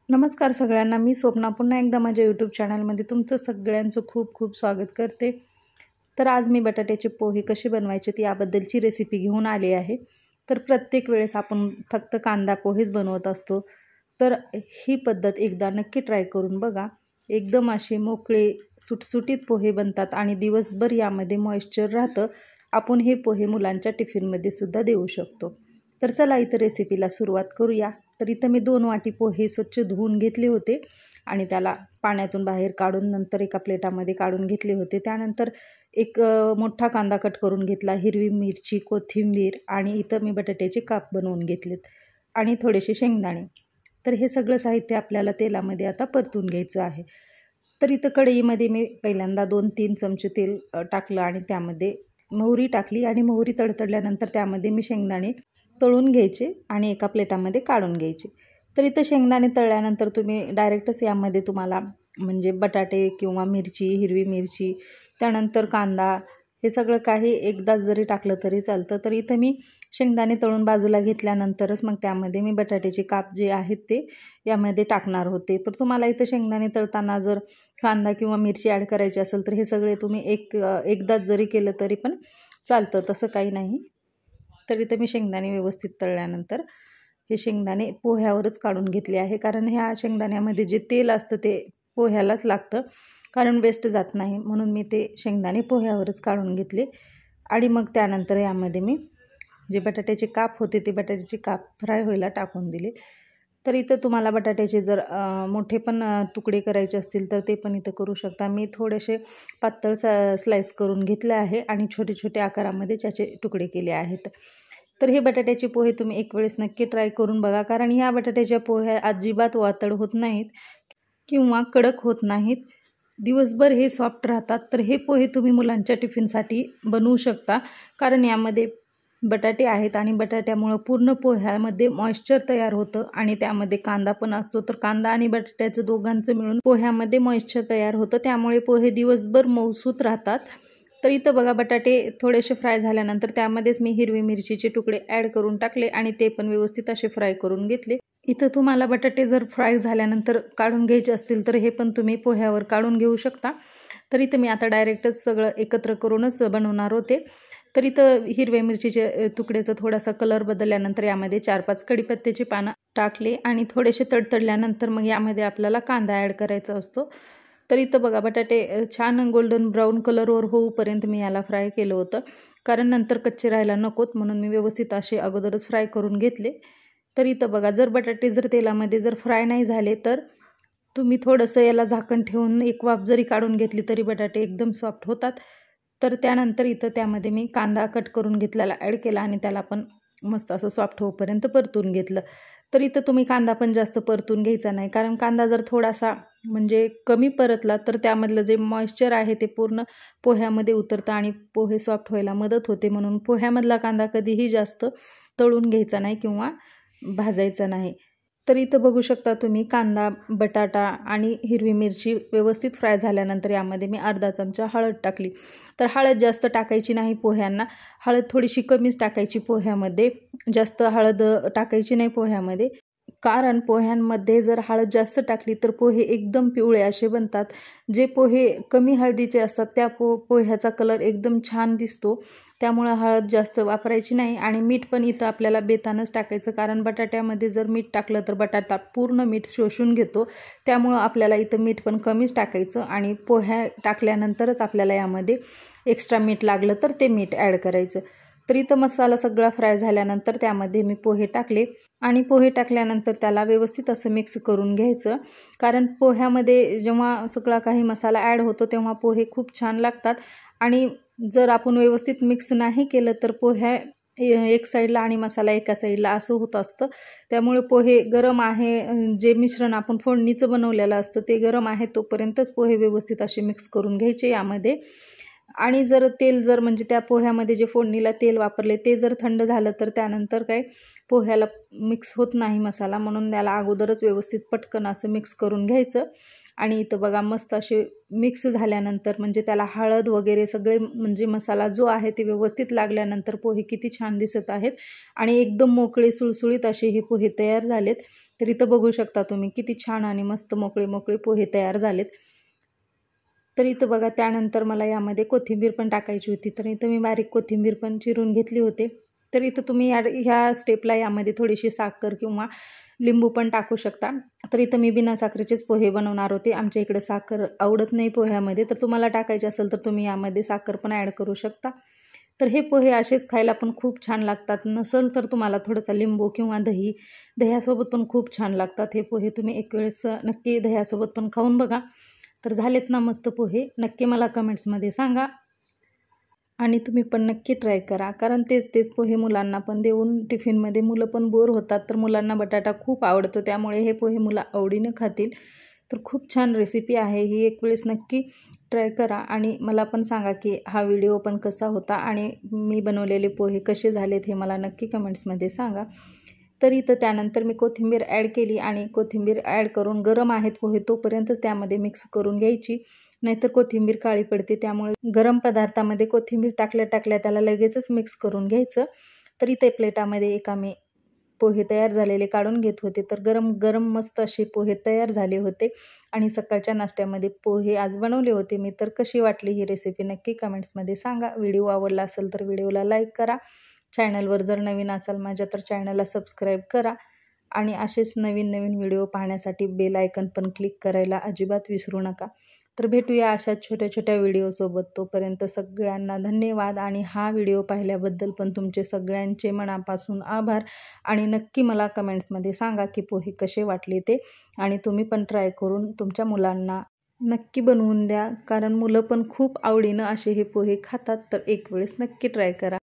नमस्कार सगळ्यांना. मी स्वप्ना पुन्हा एकदा माझ्या यूट्यूब चॅनलमध्ये तुमचं सगळ्यांचं खूप खूप स्वागत करते. तर आज मी बटाट्याचे पोहे कसे बनवायचे याबद्दलची रेसिपी घेऊन आली आहे. तर प्रत्येक वेळेस आपण फक्त कांदा पोहेच बनवत असतो. तर ही पद्धत एकदा नक्की ट्राय करून बघा. एकदम असे मोकळे सुटसुटीत पोहे बनतात आणि दिवसभर यामध्ये मॉइश्चर राहतं. आपण हे पोहे मुलांच्या टिफिनमध्ये सुद्धा देऊ शकतो. तर चला इथं रेसिपीला सुरुवात करूया. तर इथं मी 2 वाटी पोहे स्वच्छ धुवून घेतले होते आणि त्याला पाण्यातून बाहेर काढून नंतर एका प्लेटामध्ये काढून घेतले होते. त्यानंतर एक मोठा कांदा कट करून घेतला, हिरवी मिरची, कोथिंबीर आणि इथं मी बटाट्याचे काप बनवून घेतलेत आणि थोडेसे शेंगदाणे. तर हे सगळं साहित्य आपल्याला तेलामध्ये आता परतून घ्यायचं आहे. तर इथं कढईमध्ये मी पहिल्यांदा 2-3 चमचे तेल टाकलं आणि त्यामध्ये मोहरी टाकली आणि मोहरी तडतडल्यानंतर त्यामध्ये मी शेंगदाणे तळून घ्यायचे आणि एका प्लेटामध्ये काढून घ्यायचे. तर इथं शेंगदाणे तळल्यानंतर तुम्ही डायरेक्टच यामध्ये तुम्हाला म्हणजे बटाटे किंवा मिरची, हिरवी मिरची, त्यानंतर कांदा हे सगळं काही एकदाच जरी टाकलं तरी चालतं. तर इथं मी शेंगदाणे तळून बाजूला घेतल्यानंतरच मग त्यामध्ये मी बटाट्याचे काप जे आहेत ते यामध्ये टाकणार होते. तर तुम्हाला इथं शेंगदाणे तळताना जर कांदा किंवा मिरची ॲड करायची असेल तर हे सगळे तुम्ही एकदाच जरी केलं तरी पण चालतं, तसं काही नाही. तर इथं मी शेंगदाणे व्यवस्थित तळल्यानंतर हे शेंगदाणे पोह्यावरच काढून घेतले आहे, कारण ह्या शेंगदाण्यामध्ये जे तेल असतं ते पोह्यालाच लागतं, कारण वेस्ट जात नाही, म्हणून मी ते शेंगदाणे पोह्यावरच काढून घेतले. आणि मग त्यानंतर यामध्ये मी जे बटाट्याचे काप होते ते बटाट्याचे काप फ्राय व्हायला टाकून दिले. तर इथं तुम्हाला बटाट्याचे जर मोठे पण तुकडे करायचे असतील तर ते पण इथं करू शकता. मी थोडेसे पातळ स्लाइस करून घेतले आहे आणि छोटे छोटे आकारामध्ये त्याचे तुकडे केले आहेत. तर हे बटाट्याचे पोहे तुम्ही एक वेळेस नक्की ट्राय करून बघा, कारण ह्या बटाट्याच्या पोह्या अजिबात वातड होत नाहीत किंवा कडक होत नाहीत. दिवसभर हे सॉफ्ट राहतात. तर हे पोहे तुम्ही मुलांच्या टिफिनसाठी बनवू शकता, कारण यामध्ये बटाटे आहेत आणि बटाट्यामुळं पूर्ण पोह्यामध्ये मॉइश्चर तयार होतं आणि त्यामध्ये कांदा पण असतो. तर कांदा आणि बटाट्याचं दोघांचं मिळून पोह्यामध्ये मॉइश्चर तयार होतं, त्यामुळे पोहे दिवसभर मऊसूत राहतात. तर इथं बघा बटाटे थोडेसे फ्राय झाल्यानंतर त्यामध्येच मी हिरवी मिरचीचे तुकडे ॲड करून टाकले आणि ते पण व्यवस्थित असे फ्राय करून घेतले. इथं तुम्हाला बटाटे जर फ्राय झाल्यानंतर काढून घ्यायचे असतील तर हे पण तुम्ही पोह्यावर काढून घेऊ शकता. तर इथं मी आता डायरेक्टच सगळं एकत्र करूनच बनवणार होते. तर इथं हिरव्या मिरचीचे तुकड्याचा थोडासा कलर बदलल्यानंतर यामध्ये 4-5 कढीपत्त्याची पानं टाकले आणि थोडेसे तडतडल्यानंतर मग यामध्ये आपल्याला कांदा ॲड करायचा असतो. तर इथं बघा बटाटे छान गोल्डन ब्राऊन कलरवर होऊपर्यंत मी याला फ्राय केलं होतं, कारण नंतर कच्चे राहायला नकोत, म्हणून मी व्यवस्थित असे अगोदरच फ्राय करून घेतले. तर इथं बघा जर बटाटे जर तेलामध्ये जर फ्राय नाही झाले तर तुम्ही थोडंसं याला झाकण ठेवून एक वाफ जरी काढून घेतली तरी बटाटे एकदम सॉफ्ट होतात. तर त्यानंतर इथं त्यामध्ये मी कांदा कट करून घेतलेला ॲड केला आणि त्याला पण मस्त असं सॉफ्ट होईपर्यंत परतून घेतलं. तर इथं तुम्ही कांदा पण जास्त परतून घ्यायचा नाही, कारण कांदा जर थोडासा म्हणजे कमी परतला तर त्यामधलं जे मॉइश्चर आहे ते पूर्ण पोह्यामध्ये उतरतं आणि पोहे सॉफ्ट व्हायला मदत होते. म्हणून पोह्यामधला कांदा कधीही जास्त तळून घ्यायचा नाही किंवा भाजायचा नाही. तर इथं बघू शकता तुम्ही कांदा, बटाटा आणि हिरवी मिरची व्यवस्थित फ्राय झाल्यानंतर यामध्ये मी अर्धा चमचा हळद टाकली. तर हळद जास्त टाकायची नाही पोह्यांना, हळद थोडीशी कमीच टाकायची पोह्यामध्ये, जास्त हळद टाकायची नाही पोह्यामध्ये, कारण पोह्यांमध्ये जर हळद जास्त टाकली तर पोहे एकदम पिवळे असे बनतात. जे पोहे कमी हळदीचे असतात त्या पोह्याचा कलर एकदम छान दिसतो. त्यामुळं हळद जास्त वापरायची नाही आणि मीठ पण इथं आपल्याला बेतानच टाकायचं, कारण बटाट्यामध्ये जर मीठ टाकलं तर बटाटा पूर्ण मीठ शोषून घेतो. त्यामुळं आपल्याला इथं मीठ पण कमीच टाकायचं आणि पोह्या टाकल्यानंतरच आपल्याला यामध्ये एक्स्ट्रा मीठ लागलं तर ते मीठ ॲड करायचं. तर इथं मसाला सगळा फ्राय झाल्यानंतर त्यामध्ये मी पोहे टाकले आणि पोहे टाकल्यानंतर त्याला व्यवस्थित असं मिक्स करून घ्यायचं, कारण पोह्यामध्ये जेव्हा सगळा काही मसाला ॲड होतो तेव्हा पोहे खूप छान लागतात. आणि जर आपण व्यवस्थित मिक्स नाही केलं तर पोह्या एक साईडला आणि मसाला एका साईडला असं होत असतं. त्यामुळे पोहे गरम आहे, जे मिश्रण आपण फोडणीचं बनवलेलं असतं ते गरम आहे तोपर्यंतच पोहे व्यवस्थित असे मिक्स करून घ्यायचे यामध्ये. आणि जर तेल जर म्हणजे त्या पोह्यामध्ये जे फोडणीला तेल वापरले ते जर थंड झालं तर त्यानंतर काय पोह्याला मिक्स होत नाही मसाला, म्हणून त्याला अगोदरच व्यवस्थित पटकन असं मिक्स करून घ्यायचं. आणि इथं बघा मस्त असे मिक्स झाल्यानंतर म्हणजे त्याला हळद वगैरे सगळे म्हणजे मसाला जो आहे ते व्यवस्थित लागल्यानंतर पोहे किती छान दिसत आहेत आणि एकदम मोकळे सुळसुळीत असे हे पोहे तयार झालेत. तर इथं बघू शकता तुम्ही किती छान आणि मस्त मोकळे मोकळे पोहे तयार झालेत. तर इथं बघा त्यानंतर मला यामध्ये कोथिंबीर पण टाकायची होती, तर इथं मी बारीक कोथिंबीर पण चिरून घेतली होती. तर इथं तुम्ही ह्या स्टेपला यामध्ये थोडीशी साखर किंवा लिंबू पण टाकू शकता. तर इथं मी बिना साखरेचेच पोहे बनवणार होते, आमच्या इकडे साखर आवडत नाही पोह्यामध्ये, तर तुम्हाला टाकायचे असेल तर तुम्ही यामध्ये साखर पण ॲड करू शकता. तर हे पोहे असेच खायला पण खूप छान लागतात, नसेल तर तुम्हाला थोडासा लिंबू किंवा दह्यासोबत पण खूप छान लागतात हे पोहे. तुम्ही एक वेळेस नक्की दह्यासोबत पण खाऊन बघा. तर झालेत ना मस्त पोहे, नक्की मला कमेंट्समध्ये सांगा आणि तुम्ही पण नक्की ट्राय करा, कारण तेच पोहे मुलांना पण देऊन टिफिनमध्ये मुलं पण बोर होतात, तर मुलांना बटाटा खूप आवडतो, त्यामुळे हे पोहे मुलं आवडीनं खातील. तर खूप छान रेसिपी आहे ही, एक वेळेस नक्की ट्राय करा आणि मला पण सांगा की हा व्हिडिओ पण कसा होता आणि मी बनवलेले पोहे कसे झालेत हे मला नक्की कमेंट्समध्ये सांगा. तर इथं त्यानंतर मी कोथिंबीर ॲड केली आणि कोथिंबीर ॲड करून गरम आहेत पोहे तोपर्यंतच त्यामध्ये मिक्स करून घ्यायची, नाहीतर कोथिंबीर काळी पडते, त्यामुळे गरम पदार्थामध्ये कोथिंबीर टाकल्या त्याला लगेचच मिक्स करून घ्यायचं. तर इथे प्लेटामध्ये एका मी पोहे तयार झालेले काढून घेत होते, तर गरम गरम मस्त असे पोहे तयार झाले होते आणि सकाळच्या नाश्त्यामध्ये पोहे आज बनवले होते मी. तर कशी वाटली ही रेसिपी नक्की कमेंट्समध्ये सांगा. व्हिडिओ आवडला असेल तर व्हिडिओला लाईक करा, चॅनलवर जर नवीन असाल माझ्या तर चॅनलला सबस्क्राईब करा आणि असेच नवीन व्हिडिओ पाहण्यासाठी बेल आयकन पण क्लिक करायला अजिबात विसरू नका. तर भेटूया अशा छोट्या छोट्या व्हिडिओसोबत, तोपर्यंत सगळ्यांना धन्यवाद आणि हा व्हिडिओ पाहिल्याबद्दल पण तुमचे सगळ्यांचे मनापासून आभार आणि नक्की मला कमेंट्समध्ये सांगा की पोहे कसे वाटले ते आणि तुम्ही पण ट्राय करून तुमच्या मुलांना नक्की बनवून द्या, कारण मुलं पण खूप आवडीनं असे हे पोहे खातात. तर एक वेळेस नक्की ट्राय करा.